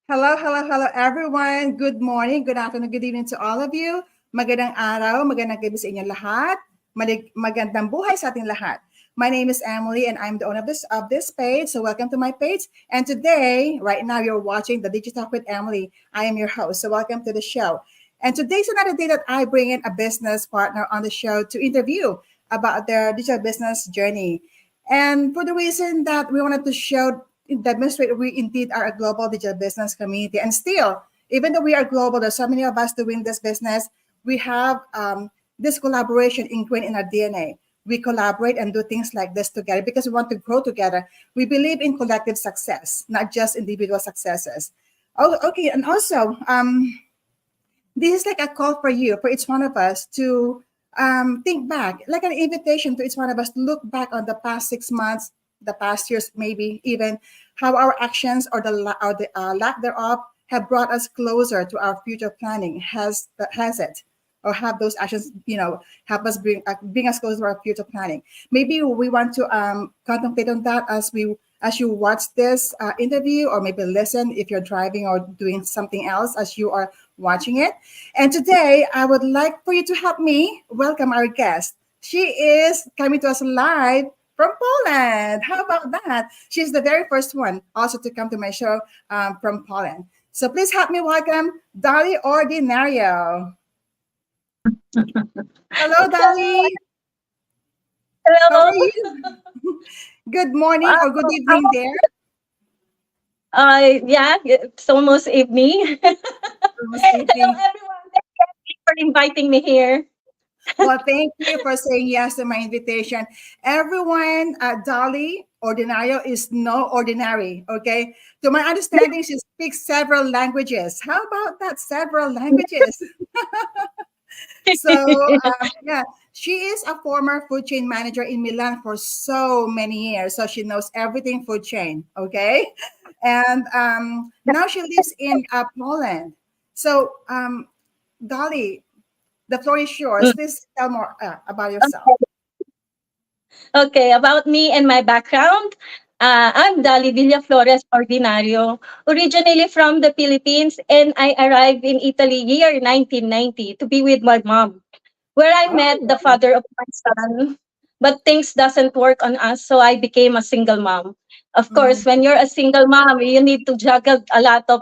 Hello, hello, hello, everyone. Good morning, good afternoon, good evening to all of you. Magandang araw, magandang gabi sa inyong lahat. Magandang buhay sa ating lahat. My name is Emily, and I'm the owner of this page. So welcome to my page. And today, right now, you're watching the Digitalk with Emily. I am your host. So welcome to the show. And today's another day that I bring in a business partner on the show to interview about their digital business journey. And for the reason that we wanted to demonstrate we indeed are a global digital business community. And still, even though we are global, there's so many of us doing this business, we have this collaboration ingrained in our DNA. We collaborate and do things like this together because we want to grow together. We believe in collective success, not just individual successes. Oh, okay. And also, this is like a call for you, for each one of us to think back, like an invitation to each one of us to look back on the past 6 months, the past years, maybe even how our actions or the lack thereof have brought us closer to our future planning. Has it? Or have those actions, help us bring us closer to our future planning. Maybe we want to contemplate on that as you watch this interview, or maybe listen if you're driving or doing something else as you are watching it. And today, I would like for you to help me welcome our guest. She is coming to us live from Poland. How about that? She's the very first one also to come to my show from Poland. So please help me welcome Dolly Ordinario. Hello, Hello. Dolly. How are Hello. you? Good morning Wow. or good evening there. Yeah, it's almost evening. Almost Hello, evening. everyone. Thank you for inviting me here. Well, thank you for saying yes to my invitation. Everyone, Dolly Ordinario is no ordinary, okay? To my understanding, she speaks several languages. How about that? Several languages. So, yeah, she is a former food chain manager in Milan for so many years. So she knows everything food chain, okay? And now she lives in Poland. So, Dolly, the floor is yours. Mm. Please tell more about yourself. Okay, about me and my background. I'm Dali Villaflores Ordinario, originally from the Philippines, and I arrived in Italy year 1990 to be with my mom, where I met the Oh, father of my son. But things doesn't work on us, so I became a single mom. Of course, mm, when you're a single mom, you need to juggle a lot of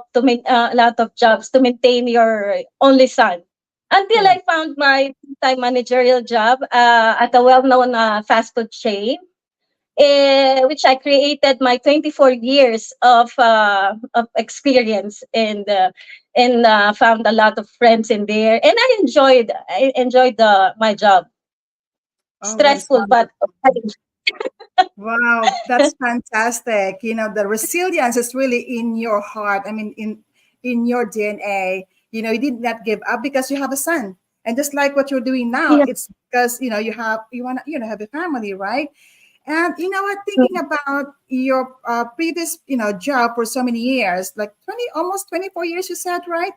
jobs to maintain your only son. Until correct. I found my time managerial job at a well-known fast food chain, which I created my 24 years of experience, and found a lot of friends in there, and I enjoyed my job. Oh, that is Stressful, but wonderful. Wow, that's fantastic. The resilience is really in your heart. I mean, in your DNA. You did not give up because you have a son. And just like what you're doing now, yeah. it's because you want to have a family, right? And what, thinking about your previous job for so many years, like 20, almost 24 years, you said, right?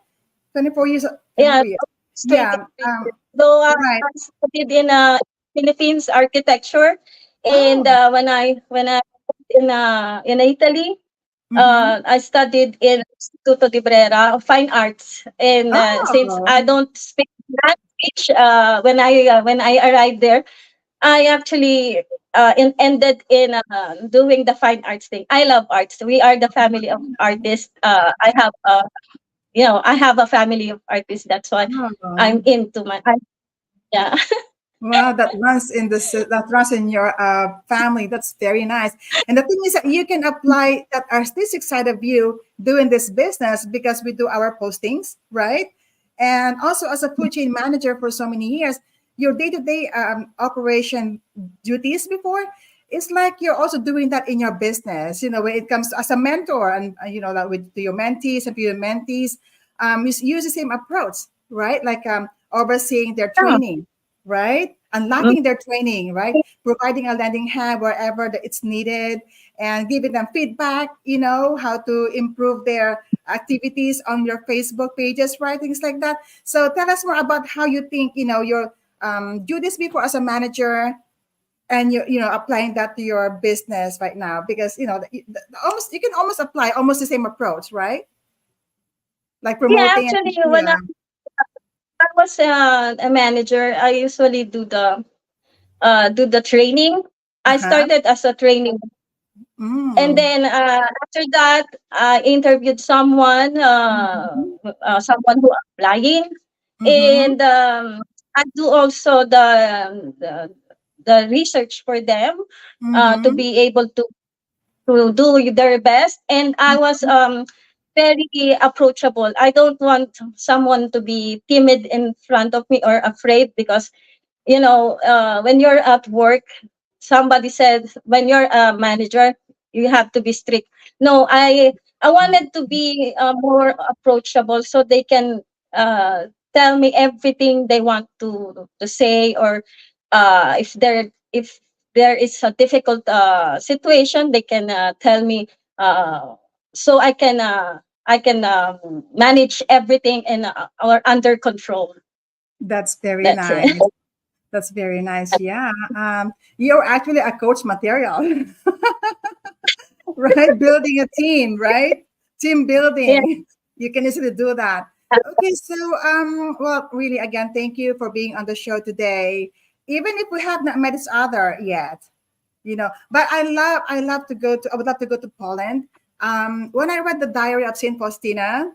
24 years, Yeah, 24 years. it's Yeah. 23 years. Though Right. I studied in Philippines architecture, and Oh. when I went in Italy, Mm-hmm. I studied in Instituto di Brera of Fine Arts, and since Oh. I don't speak language, when I arrived there, I actually ended in doing the fine arts thing. I love arts. We are the family of artists. I have a family of artists. That's why I'm Oh. into yeah. Well, that runs in your family. That's very nice. And the thing is that you can apply that artistic side of you doing this business because we do our postings, right? And also as a food chain manager for so many years, your day-to-day operation duties before, it's like you're also doing that in your business. When it comes to, as a mentor, and that with to your mentees and to your mentees, you use the same approach, right? Like overseeing their Yeah. training, right? Mm. Unlocking their training, right? Providing a lending hand wherever that it's needed, and giving them feedback, how to improve their activities on your Facebook pages, right? Things like that. So tell us more about how you think, your do this before as a manager, and you applying that to your business right now, because almost you can almost apply almost the same approach, right? like Yeah, promoting and actually, when yeah. I was a manager, I usually do the training. I Uh-huh. started as a training, and Mm. then after that, I interviewed Mhm. someone who applying, Mhm. and I do also the research for them to Mhm. be able to do their best. And I was very approachable. I don't want someone to be timid in front of me or afraid, because when you're at work, somebody said when you're a manager, you have to be strict. No, I wanted to be more approachable, so they can tell me everything they want to say, or if there is a difficult situation, they can tell me, uh, so I can manage everything and or under control. That's very That's it. nice. That's very nice. Yeah. You're actually a coach material, right? Building a team, right? Team Yeah. building. You can easily do that. Okay, so well, really, again, thank you for being on the show today. Even if we have not met each other yet, but I love to go to I would love to go to Poland. When I read the diary of Saint Faustina,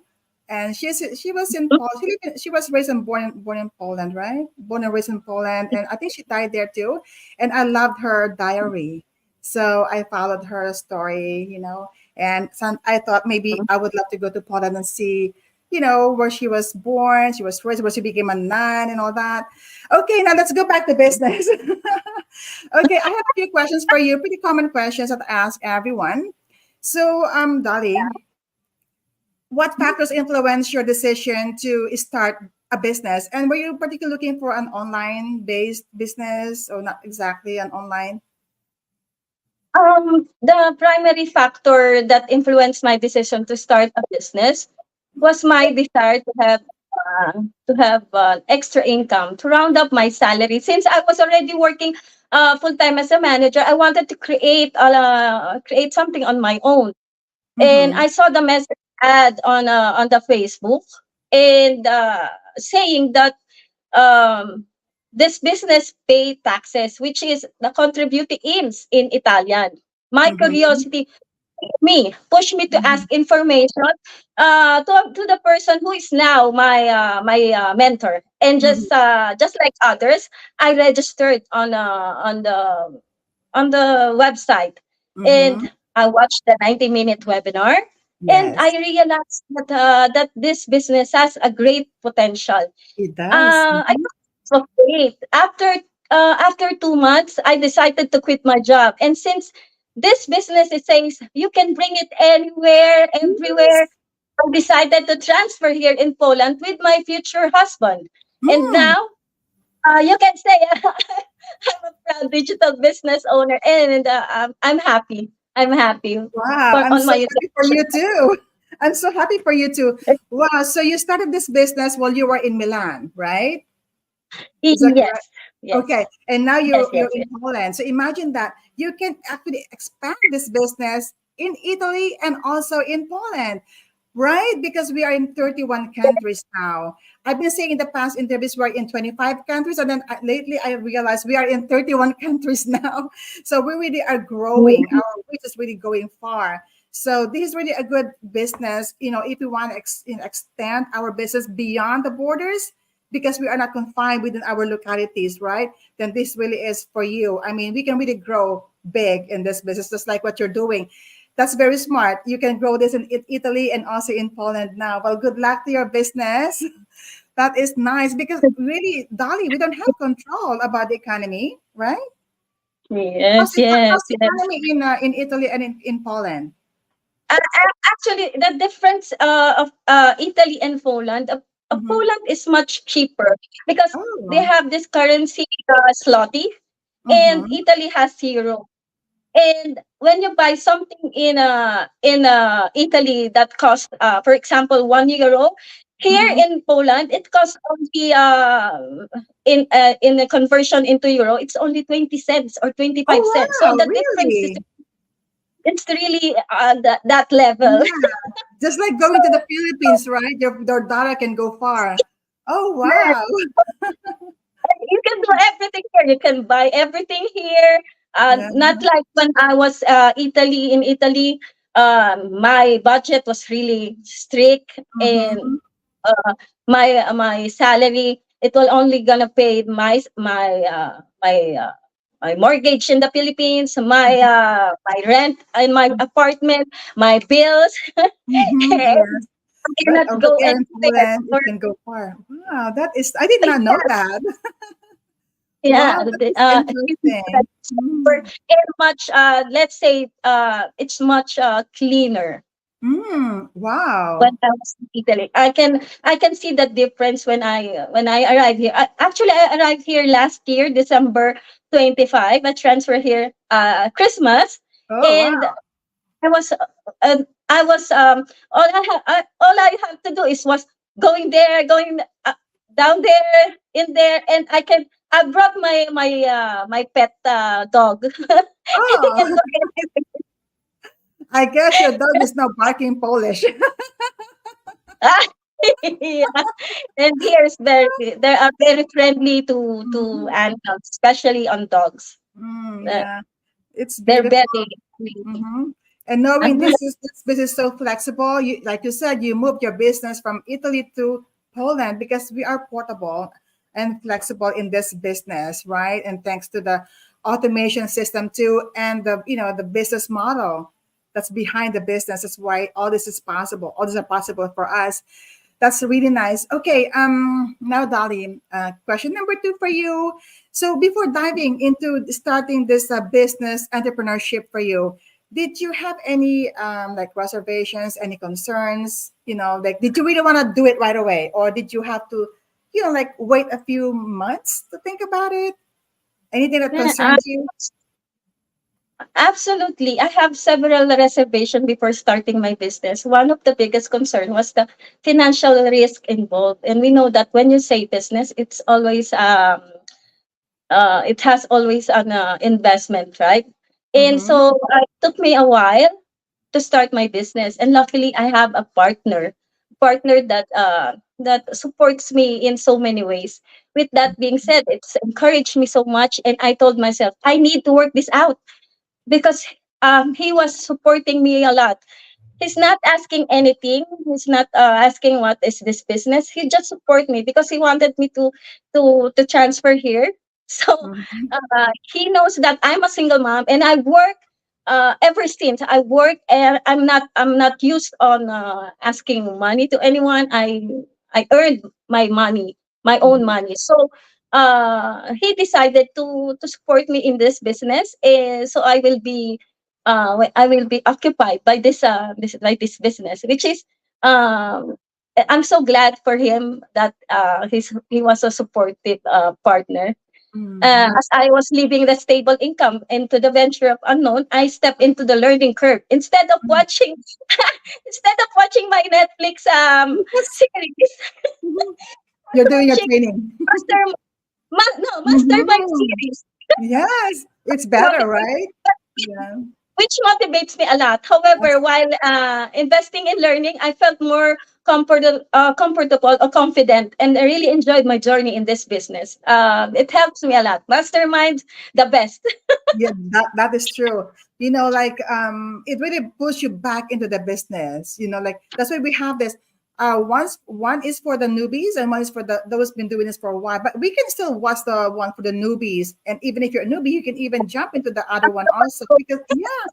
and she was in Paul she was raised and born in Poland, right? Born and raised in Poland, and I think she died there too. And I loved her diary, so I followed her story, and I thought maybe I would love to go to Poland and see, where she was born, she was raised, where she became a nun and all that. Okay, now let's go back to business. Okay, I have a few questions for you, pretty common questions that I ask everyone. So, Dolly, what factors influence your decision to start a business? And were you particularly looking for an online-based business or not exactly an online? The primary factor that influenced my decision to start a business was my desire uh, to have extra income to round up my salary. Since I was already working full time as a manager, I wanted to create something on my own. And Mm-hmm. I saw the message ad on the Facebook, and saying that um, this business pay taxes, which is the contributi ins in Italian. My Mm-hmm. curiosity pushed me to Mm-hmm. ask information to the person who is now my mentor. And Mm-hmm. just like others, I registered on the website, Mm-hmm. and I watched the 90-minute webinar, and I Yes, realized that this business has a great potential. it does. I Mm-hmm. thought it was great. After 2 months, I decided to quit my job. And since this business, it says you can bring it anywhere, everywhere, Yes. I decided to transfer here in Poland with my future husband. And Mm. now, you can say I'm a proud digital business owner, and I'm happy. I'm happy Wow, for I'm on so my happy for decision. you too. I'm so happy for you too. Wow, so you started this business while you were in Milan, right? Is that correct? Yes, yes, Okay, and now yes, you're yes, in yes. Poland. So imagine that you can actually expand this business in Italy and also in Poland, right? Because we are in 31 countries now. I've been saying in the past interviews we're in 25 countries, and then lately I realized we are in 31 countries now. So we really are growing. Our reach is really going far. So this is really a good business, if we want to extend our business beyond the borders, because we are not confined within our localities, right? Then this really is for you. I mean, we can really grow big in this business, just like what you're doing. That's very smart. You can grow this in Italy and also in Poland now. Well, good luck to your business. That is nice because really, Dolly, we don't have control about the economy, right? Yes, yes, How's the yes. economy in Italy and in Poland? Actually, the difference of Italy and Poland, Mm-hmm. Poland is much cheaper because they Oh. have this currency, zloty, and Mm-hmm. Italy has euro. And when you buy something in Italy that costs, for example, €1, here Mm-hmm. in Poland it costs only in the conversion into euro, it's only 20 cents or 25 cents. So Oh, wow, the difference is really? it's really that level. Yeah. Just like So going to the Philippines, right? Your dollar can go far. Oh yes, wow. you can do everything here. You can buy everything here. Yeah. Not like when I was Italy. In Italy, my budget was really strict, and Mm-hmm. my salary, it will only gonna pay my mortgage in the Philippines, my rent in my apartment, my bills. Mm-hmm. I Yes. But cannot over go there in anywhere. Poland, it Or, can go far. Wow, that is, I did not know yeah, that. yeah, Wow, that is interesting. it's Mm. and much let's say it's much cleaner Mm. when Wow. I was in Italy. I can see the difference when I arrived here. Actually, I arrived here last year, December 25. I transferred here Christmas, Oh wow. and I was I was all I have to do is was going there, going down there, in there, and I brought my pet dog. And we can Oh, go anywhere. I guess your dog is now barking Polish. Yeah. And here's they are very friendly to Mhm. animals, especially on dogs. Uh, Yeah, it's they're beautiful. very friendly. And knowing this is so flexible, you like you said, you moved your business from Italy to Poland because we are portable and flexible in this business, right? And thanks to the automation system too, and the business model that's behind the business. That's why all this is possible. All this are possible for us. That's really nice. Okay, now Dolly, question number two for you. So before diving into starting this business entrepreneurship for you, did you have any like reservations, any concerns? Like did you really want to do it right away, or did you have to, like wait a few months to think about it? Anything that Yeah, concerns you? absolutely. I have several reservations before starting my business. One of the biggest concern was the financial risk involved. And we know that when you say business, it has always an investment, right? And Mm-hmm. so it took me a while to start my business. And luckily, I have a partner that supports me in so many ways. With that being said, it's encouraged me so much, and I told myself I need to work this out because he was supporting me a lot. He's not asking anything. He's not asking what is this business. He just support me because he wanted me to transfer here. So Mm-hmm. he knows that I'm a single mom and I work ever since I work, and I'm not used on asking money to anyone. I earned my money, my own Mm-hmm. money. So he decided to support me in this business, and so I will be occupied by this business, which is um I'm so glad for him that he was a supportive partner. Mm-hmm. As I was leaving the stable income into the venture of unknown, I stepped into the learning curve. Instead of watching my Netflix Yes. series, Mhm. You're I'm doing your watching training. master no mastermind Mhm. series. Yes, it's better, right? Yeah, Which motivates me a lot. However, that's while investing in learning, I felt more comfortable or confident, and I really enjoyed my journey in this business. It helps me a lot. Mastermind, the best. yeah, that is true. Like it really pulls you back into the business. Like that's why we have this. One is for the newbies and one is for the those been doing this for a while. But we can still watch the one for the newbies, and even if you're a newbie, you can even jump into the other one also because yeah.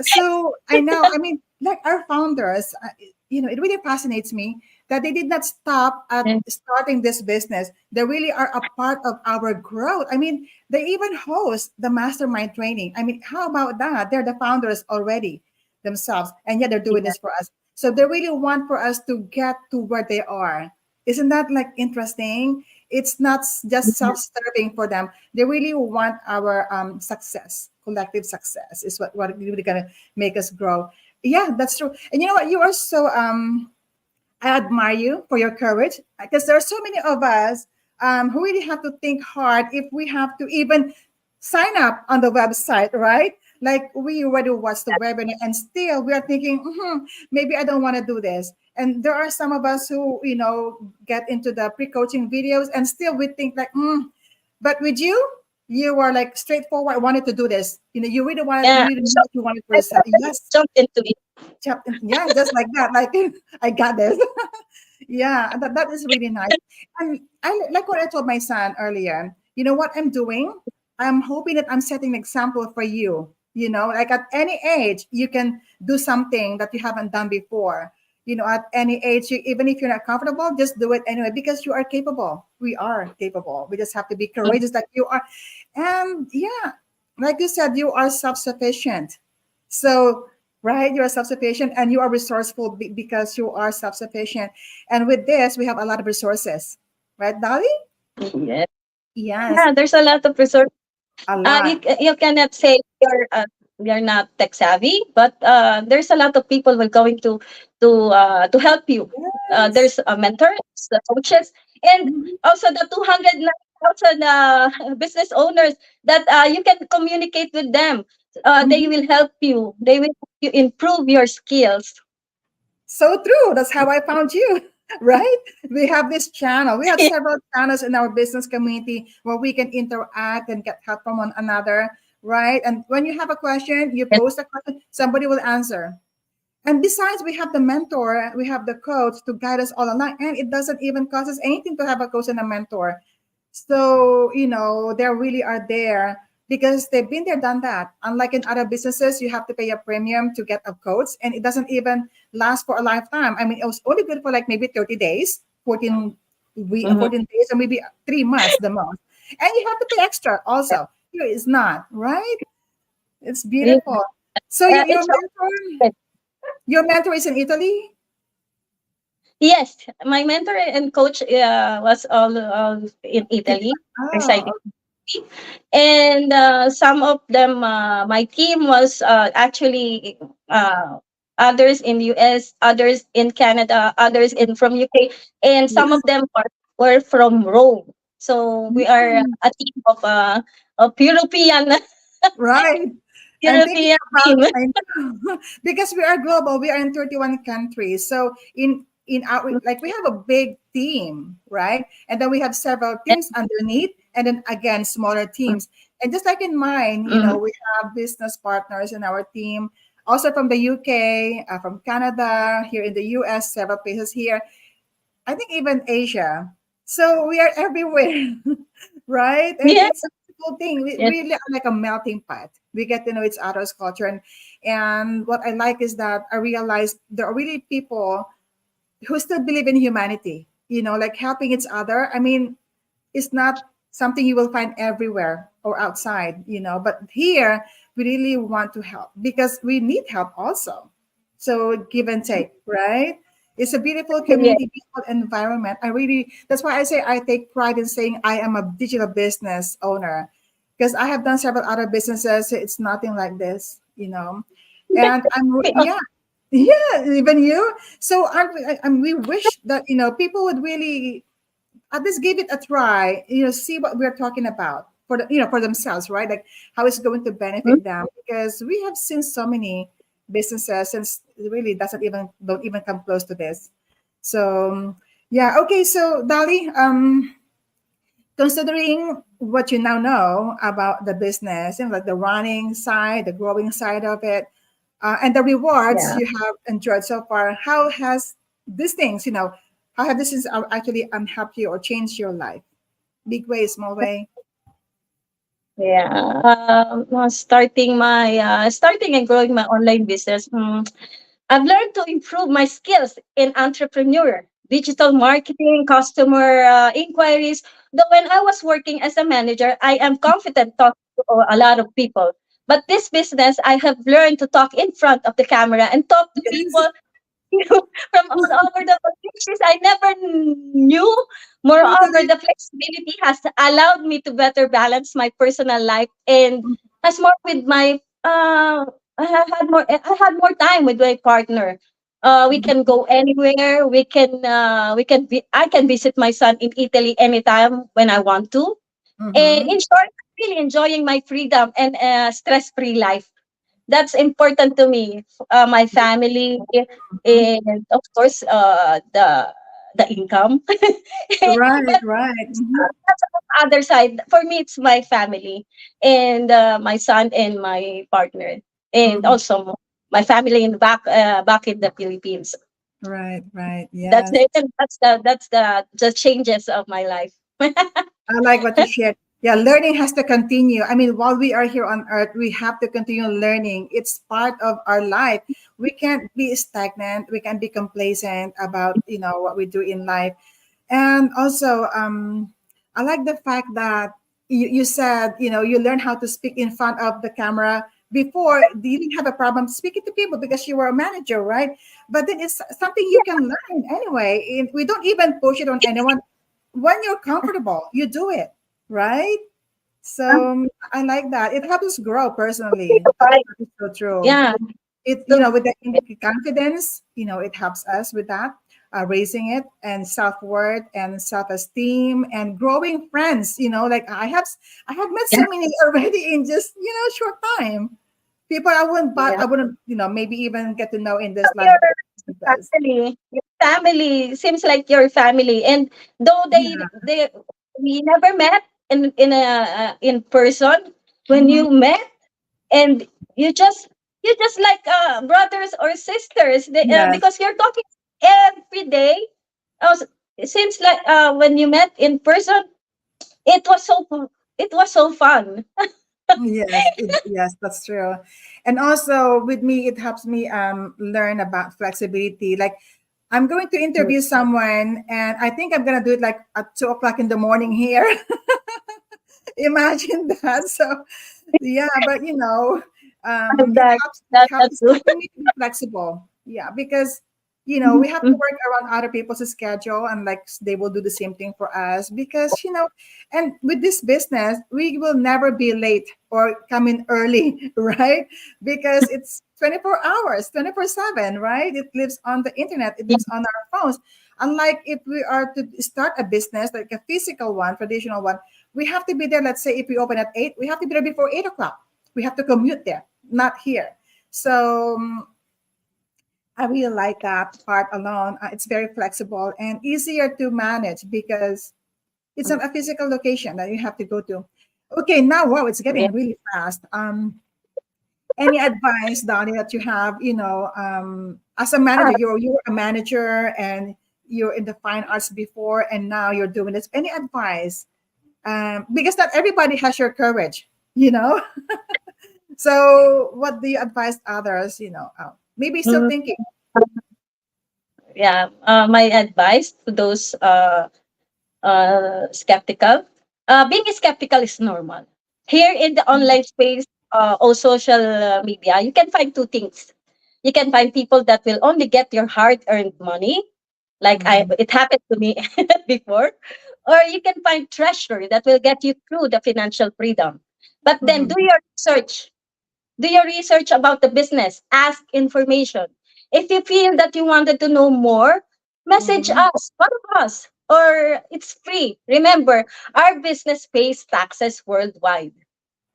So I know, I mean, like our founders, it really fascinates me that they did not stop at starting this business. They really are a part of our growth. I mean, they even host the mastermind training. I mean, how about that? They're the founders already themselves, and yet they're doing Yeah. this for us. So they really want for us to get to where they are. Isn't that like interesting? It's not just self-serving for them. They really want our success, collective success is what really gonna make us grow. Yeah, that's true. And you know what? You are so I admire you for your courage because there are so many of us who really have to think hard if we have to even sign up on the website, right? Like we already watched the webinar and still we are thinking, maybe I don't want to do this. And there are some of us who, get into the pre-coaching videos and still we think like, but with you, you are like straightforward, wanted to do this. You really wanted, Yeah. you really know So what you wanted for I yourself. Yes. jumped into it. Yeah, just like that. Like, I got this. Yeah, that is really nice. And I like what I told my son earlier. You know what I'm doing? I'm hoping that I'm setting an example for you. Like at any age, you can do something that you haven't done before. At any age, even if you're not comfortable, just do it anyway because you are capable. We are capable. We just have to be courageous like you are. And yeah, like you said, you are self-sufficient. So, right, you're self-sufficient and you are resourceful because you are self-sufficient. And with this, we have a lot of resources, right, Dolly? Yeah. Yes, Yeah, there's a lot of resources. a lot. You cannot say you're not tech savvy, but there's a lot of people will going to help you. Yes. There's mentors, the coaches, and Mhm. also the 209,000 business owners that you can communicate with them. They Mhm. will help you. They will help you improve your skills. So true. That's how I found you, right? We have this channel. We have several channels in our business community where we can interact and get help from one another, right? And when you have a question, you post a question, somebody will answer. And besides, we have the mentor, we have the coach to guide us all along. And it doesn't even cost us anything to have a coach and a mentor. So, they really are there because they've been there, done that. Unlike in other businesses, you have to pay a premium to get a coach, and it doesn't even last for a lifetime. I mean, it was only good for like maybe 30 days, 14 days, or maybe 3 months the most. And you have to pay extra also. Here it's not, right? It's Yeah. beautiful. So your, your It's mentor, your mentor is in Italy? yes, my mentor and coach was all in Italy, residing. Oh, And some of them, my team was actually others in US, others in Canada, others in from UK, and some yeah. of them were from Rome. So we are Mm, a team of European right. I'm thinking European about team. I know. Because we are global. We are in 31 countries. So in our like we have a big team, right? And then we have several teams underneath, and then again smaller teams. And just like in mine, Mhm. we have business partners in our team, also from the UK, from Canada, here in the US, several places here. I think even Asia. So we are everywhere, right? And Yeah, it's a cool thing. We yes, really are like a melting pot. We get to know each other's culture, and what I like is that I realize there are really people who still believe in humanity. Like helping each other. I mean, it's not something you will find everywhere or outside. But here we really want to help because we need help also. So give and take, right? It's a beautiful yes. community, beautiful environment. That's why I say I take pride in saying I am a digital business owner because I have done several other businesses. It's nothing like this. And yeah, yeah, even you. So we wish that, people would really at least give it a try, see what we're talking about for themselves, right? Like how it's going to benefit them because we have seen so many businesses and it really doesn't even don't even come close to this. So yeah, okay. So Dali, considering what you now know about the business and like the running side, the growing side of it, and the rewards Yeah. you have enjoyed so far, how has these things, how have these things actually helped you or changed your life? Big way, small way. Yeah. Starting and growing my online business. I've learned to improve my skills in entrepreneur, digital marketing, customer inquiries. Though when I was working as a manager, I am confident talking to a lot of people. But this business, I have learned to talk in front of the camera and talk to Yes. people from all over the countries I never knew. Moreover, Totally. the flexibility has allowed me to better balance my personal life and has more with my I had more time with my partner. We can go anywhere. I can visit my son in Italy anytime when I want to. And Mm-hmm. in short, really enjoying my freedom and stress-free life. That's important to me. My family, Mhm. and of course, the income. Right, But right. Mhm. that's on the other side. For me, it's my family and my son and my partner, and Mhm. also my family in back in the Philippines. Right, right. That's Yes. it. And that's the changes of my life. I like what you shared. Yeah, learning has to continue. I mean, while we are here on earth, we have to continue learning. It's part of our life. We can't be stagnant. We can't be complacent about, what we do in life. And also, I like the fact that you said, you learn how to speak in front of the camera. Before, you didn't have a problem speaking to people because you were a manager, right? But then it's something you can learn anyway. And we don't even push it on anyone. When you're comfortable, you do it, right? So I like that. It helps us grow personally. That is so true. Yeah. It, So with the confidence, it helps us with that, raising it, and self-worth and self-esteem and growing friends. Like I have met yeah, so many already in just, short time. People I yeah. wouldn't, maybe even get to know in this life. Your Because, family seems like your family, and though yeah. they we never met in person, when Mhm. you met and you just like brothers or sisters, Yes. because you're talking every day. It seems like when you met in person, it was so it was so fun. Yes, that's true. And also with me, it helps me learn about flexibility. Like I'm going to interview someone, and I think I'm gonna do it like at 2 o'clock in the morning here. Imagine that. So yeah, but it that helps that's it's good. helping me to be flexible. Yeah, because we have to work around other people's schedule, and like they will do the same thing for us because and with this business we will never be late or come in early, right? Because it's 24 hours, 24/7, right? It lives on the internet, it lives on our phones. Unlike if we are to start a business like a physical one, traditional one, we have to be there. Let's say if we open at 8, we have to be there before 8 o'clock. We have to commute there, not here. So I really like that part alone. It's very flexible and easier to manage because it's not a physical location that you have to go to. Okay, now wow, it's Yeah. getting really fast. Any advice, Donnie, that you have? As a manager, you were a manager and you're in the fine arts before, and now you're doing this. Any advice? Because not everybody has your courage, you know. So, what do you advise others? Maybe still Mm, thinking. yeah. My advice to those skeptical. Being skeptical is normal. Here in the online space, or social media, you can find two things. You can find people that will only get your hard-earned money, like Mhm, it happened to me before, or you can find treasure that will get you through the financial freedom. But then mhm, do your research about the business, ask information. If you feel that you wanted to know more, message mhm. us, follow us, or it's free. Remember, our business pays taxes worldwide.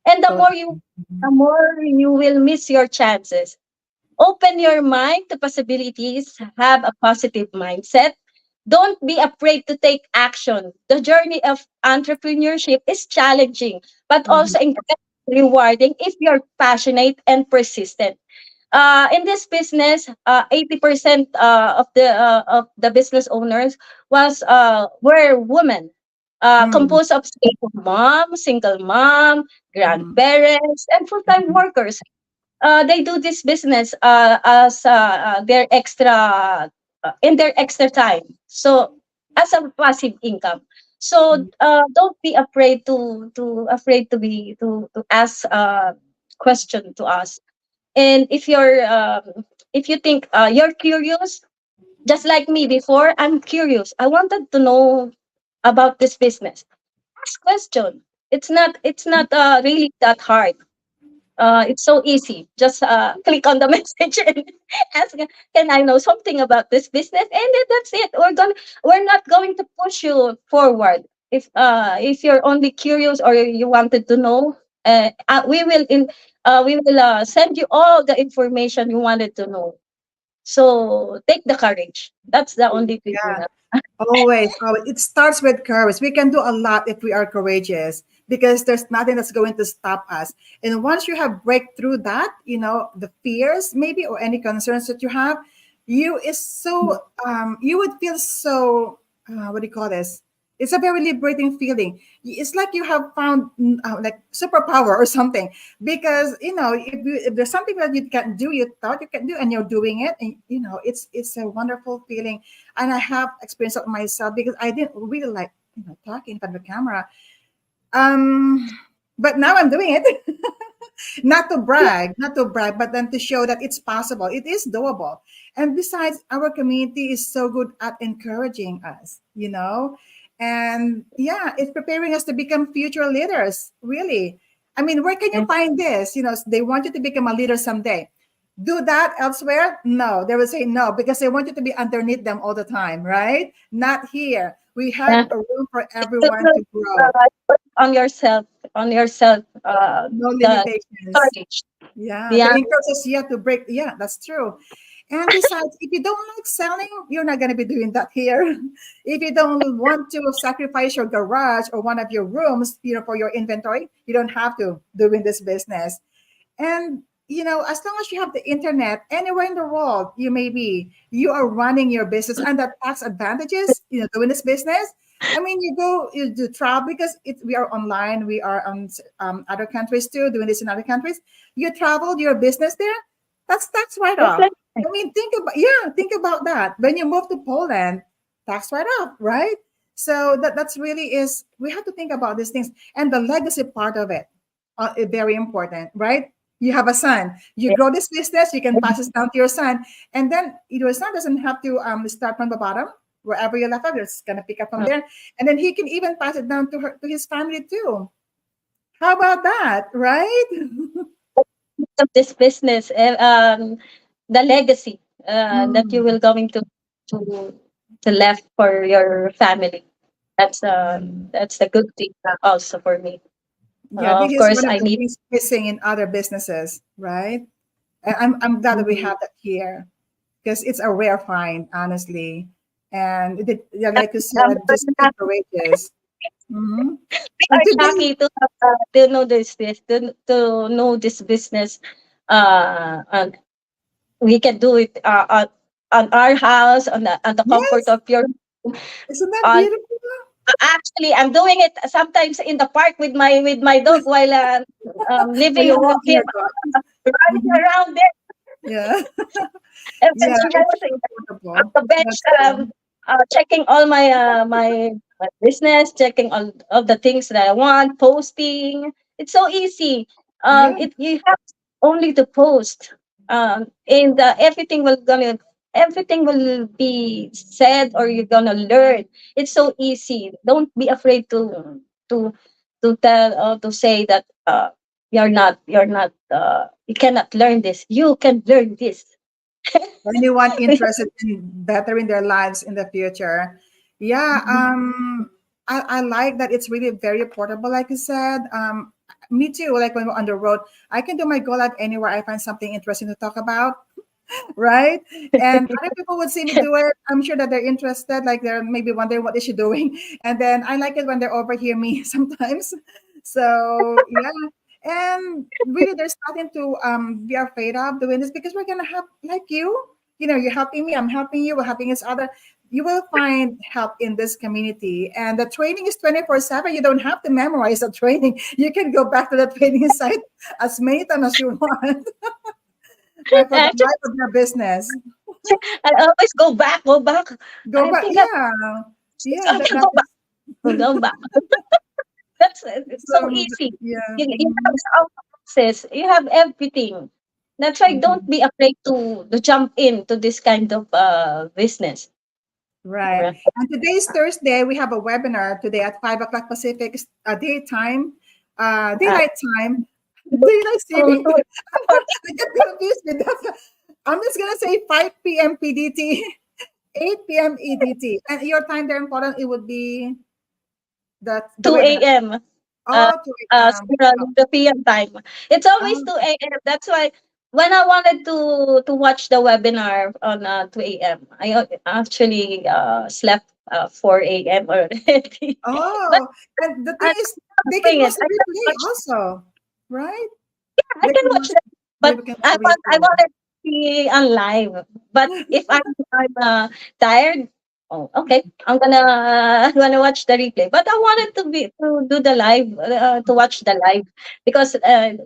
And Totally. the Mhm, more you will miss your chances. Open your mind to possibilities, have a positive mindset. Don't be afraid to take action. The journey of entrepreneurship is challenging, but mhm, also incredibly rewarding if you're passionate and persistent. In this business, 80% of the business owners were women, mhm, composed of stay-at-home mom, single mom, mhm, grandparents, and full-time mhm, workers. They do this business as their extra in their extra time, so as a passive income. So mhm, don't be afraid to ask question to us. And if you think you're curious, just like me before, I'm curious, I wanted to know about this business, ask question. It's not really that hard. It's so easy. Just click on the message and ask, "Can I know something about this business?" And then that's it. We're not going to push you forward. If you're only curious or you wanted to know, we will we will send you all the information you wanted to know. So take the courage. That's the only thing. Yeah. Always, always. It starts with courage. We can do a lot if we are courageous because there's nothing that's going to stop us. And once you have break through that, the fears maybe or any concerns that you have, you would feel so what do you call this? It's a very liberating feeling. It's like you have found like superpower or something because if there's something that you can do, you thought you can do, and you're doing it, and it's a wonderful feeling. And I have experienced it myself because I didn't really like talking in front of the camera. But now I'm doing it. Not to brag, but then to show that it's possible. It is doable. And besides, our community is so good at encouraging us. And yeah, it's preparing us to become future leaders, really. I mean, where can you find this? They want you to become a leader someday. Do that elsewhere? No, they will say no because they want you to be underneath them all the time, right? Not here. We have Yeah. a room for everyone to grow. Work on yourself, No the limitations. courage. Yeah, to Yeah. encourage us yet to break. Yeah, that's true. And besides, if you don't like selling, you're not going to be doing that here. If you don't want to sacrifice your garage or one of your rooms, for your inventory, you don't have to doing this business. And as long as you have the internet anywhere in the world you may be, you are running your business and the tax advantages, doing this business. I mean, you do travel because we are online, we are on other countries too, doing this in other countries. You traveled your business there, that's tax Just write-off. like I mean, think about that. When you move to Poland, tax write-off, right? So that's really is, we have to think about these things, and the legacy part of it is very important, right? You have a son, you grow this business, you can pass this down to your son, and then your son doesn't have to start from the bottom. Wherever you left off, you're just gonna pick up from there, and then he can even pass it down to his family too. How about that, right? of this business, the legacy that you Mm, will going to to left for your family. That's the good thing also for me. yeah, I think Of it's course, one of I the need. things missing in other businesses, right? And I'm glad that we Mhm. have that here because it's a rare find, honestly. And yeah, like you I'm said, just be courageous. Hmm. We And are today, lucky to know to know this business. And we can do it on our house, on the comfort yes, of your. isn't that On beautiful? Actually, I'm doing it sometimes in the park with my dog while When you're leaving walking him your dog. running Hmm. around there. Yeah, yeah, Eventually, I it's was on affordable. the bench, That's true. checking all my business, checking all of the things that I want, posting. It's so easy. Yeah, It you have only to post, and everything will be said or you're gonna learn. It's so easy. Don't be afraid to tell or to say that you cannot learn this. You can learn this. anyone interested in bettering their lives in the future. Yeah, I like that it's really very portable, like you said. Me too. Like when we're on the road, I can do my Go Live anywhere I find something interesting to talk about, right? And other people would see me do it. I'm sure that they're interested, like they're maybe wondering what is she doing. And then I like it when they overhear me sometimes. So yeah. And really there's nothing to be afraid of doing this because we're gonna have like you're helping me, I'm helping you, we're helping each other. You will find help in this community. And the training is 24/7. You don't have to memorize the training. You can go back to the training site as many times as you want. Right, for the Actually, life of your business. I always go back. Go I back. think Yeah. Yeah. okay, That go back, is go back. It's so so easy. yeah. You have Mhm. the access. You have everything. That's why don't Mhm. be afraid to jump into this kind of business. Right. Right. And today's Thursday. We have a webinar today at 5 o'clock Pacific Uh, daylight time, daylight saving. to I get confused with that. I'm just gonna say 5 p.m. PDT, 8 p.m. EDT, and your time there in Poland it would be the 2 webinar. a.m. uh, Oh, 2 a.m. Central European time. It's always Oh, 2 a.m. That's why when I wanted to watch the webinar on 2 a.m., I actually slept 4 a.m. already. But oh, and the thing I'm is, not they can doing watch it. the I can replay watch. also, right? I They can can watch watch, that, they but can watch I the wanted replay. to be on live. But if I'm tired, oh, okay, I'm gonna watch the replay. But I wanted to do the live, to watch the live, because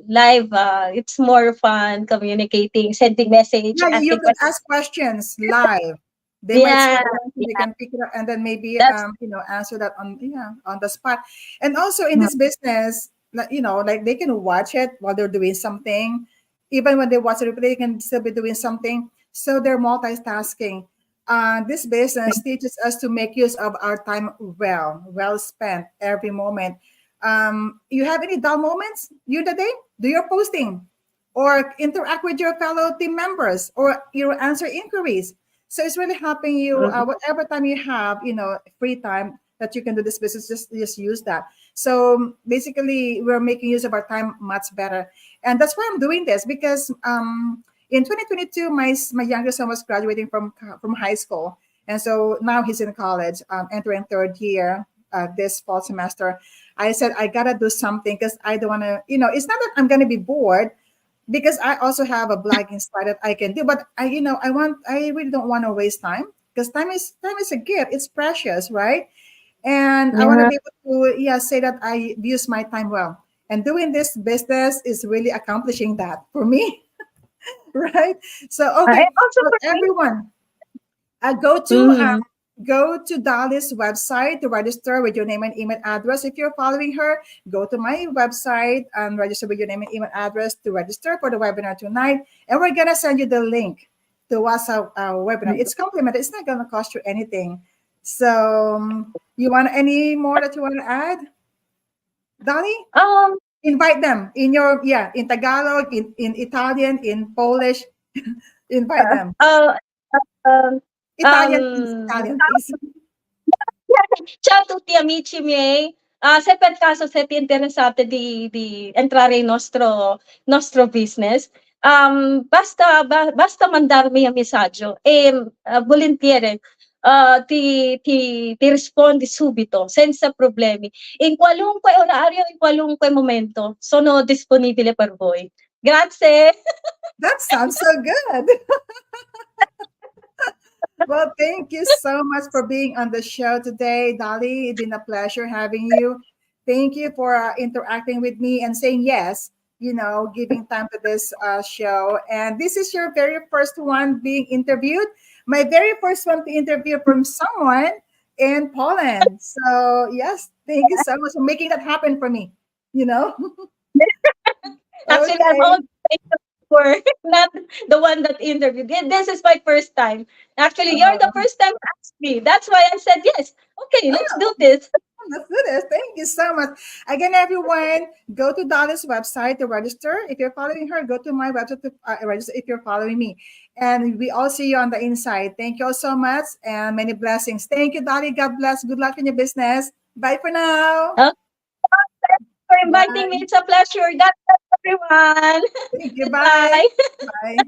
live, it's more fun communicating, sending message, Yeah, you asking can questions. ask questions live. They might say Yeah, something, they yeah, can pick it up and then maybe that's answer that on on the spot. And also in this business, like like they can watch it while they're doing something. Even when they watch the replay, they can still be doing something. So they're multitasking. This business teaches us to make use of our time well spent every moment. You have any dull moments during the day? Do your posting or interact with your fellow team members or you answer inquiries. So it's really helping you Mhm. whatever time you have, free time that you can do this business, just use that. So basically, we're making use of our time much better, and that's why I'm doing this because in 2022, my youngest son was graduating from high school, and so now he's in college, entering third year this fall semester. I said I gotta do something because I don't want to. It's not that I'm gonna be bored because I also have a blogging site that I can do. But I really don't want to waste time because time is a gift. It's precious, right? And I want to Yeah. be able to say that I use my time well. And doing this business is really accomplishing that for me, right? So And okay, also well, for me. everyone, go to Mm-hmm. Dolly's website to register with your name and email address. If you're following her, go to my website and register with your name and email address to register for the webinar tonight. And we're gonna send you the link to what's our webinar. It's complimentary. It's not gonna cost you anything. So you want any more that you want to add, Dolly? Um. Invite them in your in Tagalog, in Italian, in Polish. Invite them. Uh. Um. Italian, please. um, Italian, please. Ciao a tutti amici miei. Se per caso siete interessati di entrare in nostro business, basta mandarmi un messaggio e volentieri ti rispondi subito, senza problemi. In qualunque orario, in qualunque momento, sono disponibile per voi. Grazie. That sounds so good. Well, thank you so much for being on the show today, Dolly. It's been a pleasure having you. Thank you for interacting with me and saying yes, giving time to this show. And this is your very first one being interviewed. My very first one to interview from someone in Poland. So, yes, thank you so much for making that happen for me. You know? Actually, I'm Okay. only for not the one that interviewed. This is my first time. Actually, you're the Uh, first time to ask me. That's why I said yes. Okay, let's do this. Let's do this. Thank you so much. Again, everyone, go to Dolly's website to register. If you're following her, go to my website to register if you're following me. And we all see you on the inside. Thank you all so much and many blessings. Thank you, Dolly. God bless. Good luck in your business. Bye for now. Okay, thanks for inviting me. Bye. It's a pleasure. God bless everyone. Thank you. Bye. Goodbye. Bye.